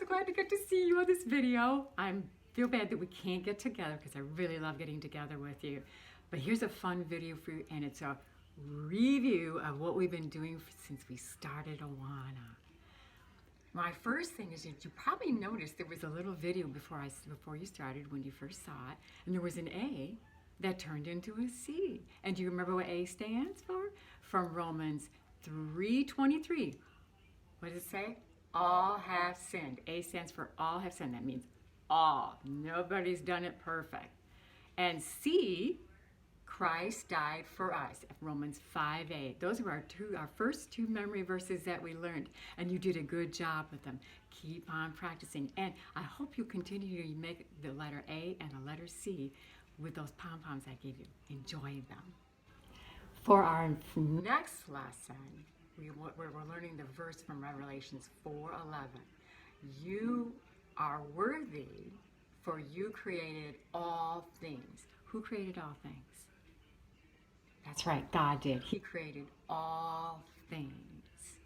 so glad to get to see you on this video. I feel bad that we can't get together because I really love getting together with you. But here's a fun video for you, and it's a review of what we've been doing since we started Awana. My first thing is that you probably noticed there was a little video before you started when you first saw it, and there was an A that turned into a C. And do you remember what A stands for? From Romans 3:23. What does it say? All have sinned. A stands for all have sinned. That means all. Nobody's done it perfect. And C, Christ died for us. Romans 5:8. Those are our first two memory verses that we learned, and you did a good job with them. Keep on practicing, and I hope you continue to make the letter A and the letter C with those pom-poms I gave you. Enjoy them. For our next lesson, we're learning the verse from Revelations 4:11. You are worthy, for you created all things. Who created all things? That's right, God did. He created all things.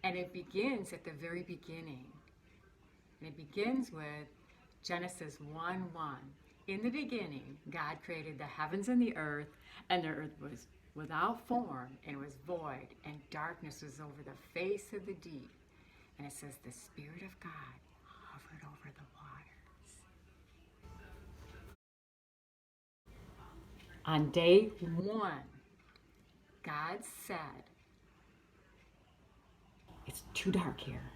And it begins at the very beginning. And it begins with Genesis 1:1. In the beginning, God created the heavens and the earth was without form, and it was void, and darkness was over the face of the deep. And it says the Spirit of God hovered over the waters. On day one, God said, it's too dark here.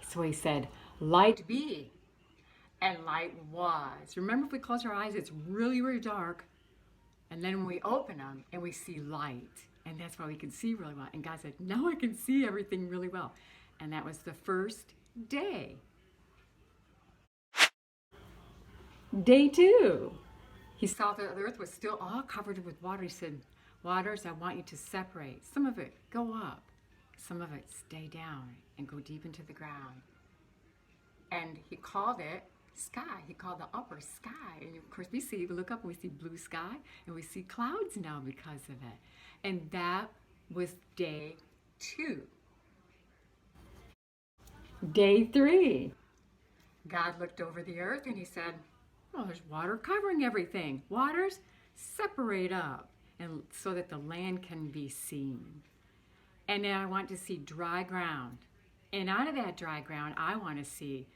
So he said, light be, and light was. Remember, if we close our eyes, it's really, really dark. And then when we open them and we see light, and that's why we can see really well. And God said, now I can see everything really well. And that was the first day. Day two, he saw that the earth was still all covered with water. He said, waters, I want you to separate. Some of it go up, some of it stay down and go deep into the ground. And he called it sky. He called the upper sky. And of course we look up and we see blue sky, and we see clouds now because of it. And that was day two. Day three, God looked over the earth and he said, well, there's water covering everything. Waters, separate up, and so that the land can be seen. And then I want to see dry ground. And out of that dry ground, I want to see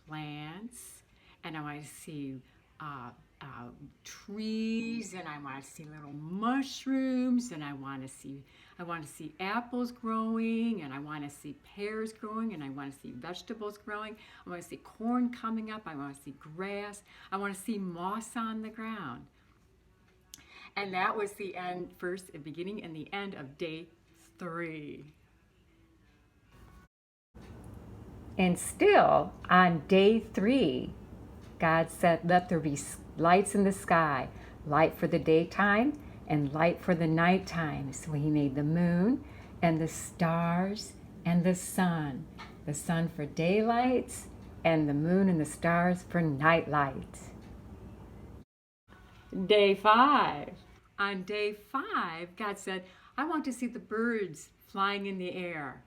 plants, and I want to see trees, and I want to see little mushrooms, and I want to see apples growing, and I want to see pears growing, and I want to see vegetables growing. I want to see corn coming up. I want to see grass. I want to see moss on the ground. And that was the end, the beginning and the end of day three. And still on day three, God said, let there be lights in the sky, light for the daytime and light for the nighttime. So he made the moon and the stars and the sun for daylights and the moon and the stars for night lights. Day five. On day five, God said, I want to see the birds flying in the air.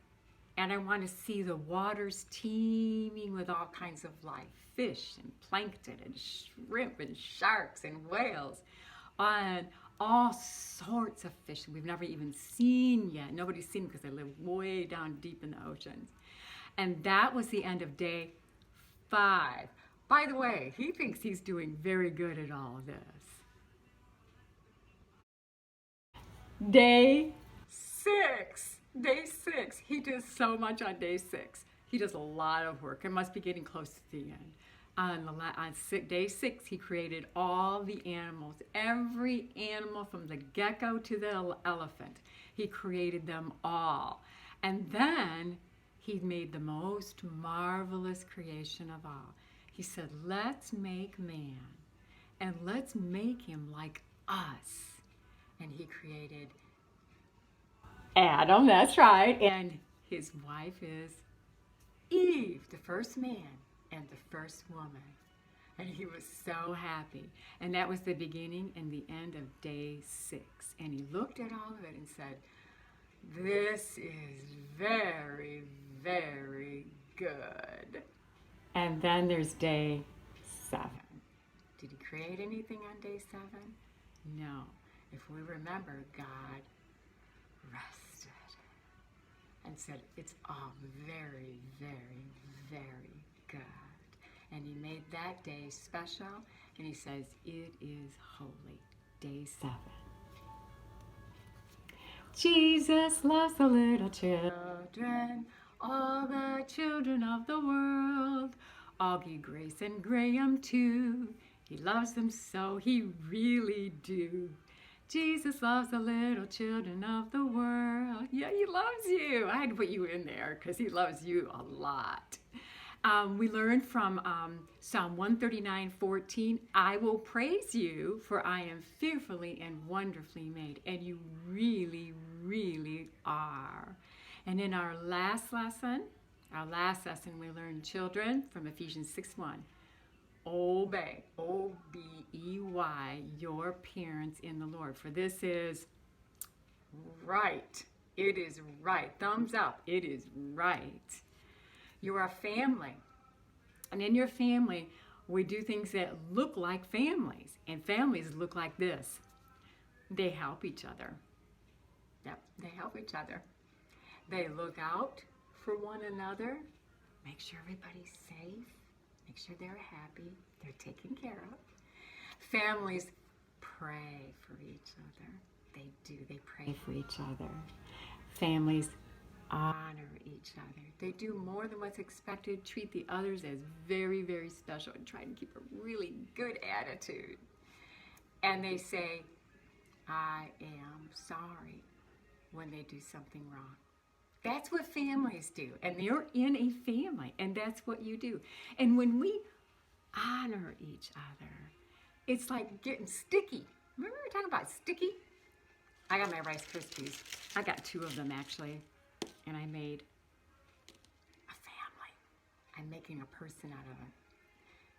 And I want to see the waters teeming with all kinds of life, fish and plankton and shrimp and sharks and whales, and all sorts of fish we've never even seen yet. Nobody's seen them because they live way down deep in the oceans. And that was the end of day five. By the way, he thinks he's doing very good at all of this. Day six. Day six. He does so much on day six. He does a lot of work. It must be getting close to the end. On day six, he created all the animals, every animal from the gecko to the elephant. He created them all. And then he made the most marvelous creation of all. He said, let's make man, and let's make him like us. And he created Adam, that's right, and his wife is Eve, the first man and the first woman. And he was so happy. And that was the beginning and the end of day six. And he looked at all of it and said, this is very, very good. And then there's day 7. Did he create anything on day 7? No. If we remember, God rested and said, it's all very, very, very good. And he made that day special, and he says, it is holy. Day 7. Jesus loves the little children, all the children of the world. Augie, Grace, and Graham too. He loves them so, he really do. Jesus loves the little children of the world. Yeah, he loves you. I had to put you in there because he loves you a lot. We learned from Psalm 139:14, I will praise you, for I am fearfully and wonderfully made. And you really, really are. And in our last lesson, we learned, children, from Ephesians 6:1. Obey, O-B-E-Y, your parents in the Lord. For this is right. It is right. Thumbs up. It is right. You are a family. And in your family, we do things that look like families. And families look like this. They help each other. Yep, they help each other. They look out for one another. Make sure everybody's safe. Make sure they're happy. They're taken care of. Families pray for each other. They do. They pray for each other. Families honor each other. They do more than what's expected, treat the others as very, very special, and try to keep a really good attitude. And they say, I am sorry when they do something wrong. That's what families do. And you're in a family, and that's what you do. And when we honor each other, it's like getting sticky. Remember we were talking about sticky? I got my Rice Krispies. I got 2 of them, actually. And I made a family. I'm making a person out of it.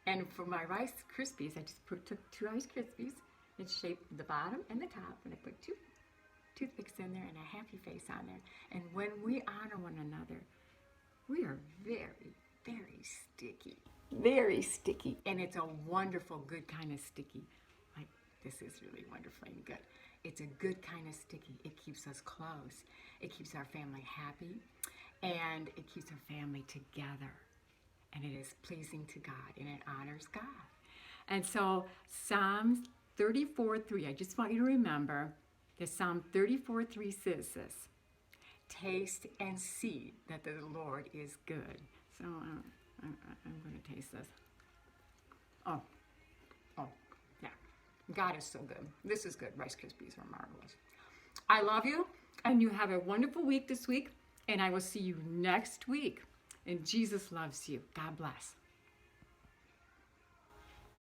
And for my Rice Krispies, I just took 2 Rice Krispies and shaped the bottom and the top, and I put 2 toothpicks in there and a happy face on there. And when we honor one another, we are very, very sticky. Very sticky. And it's a wonderful, good kind of sticky. Like, this is really wonderful and good. It's a good kind of sticky. It keeps us close. It keeps our family happy. And it keeps our family together. And it is pleasing to God. And it honors God. And so Psalms 34:3, I just want you to remember that Psalm 34:3 says this. Taste and see that the Lord is good. So I'm going to taste this. Oh, yeah. God is so good. This is good. Rice Krispies are marvelous. I love you, and you have a wonderful week this week, and I will see you next week. And Jesus loves you. God bless.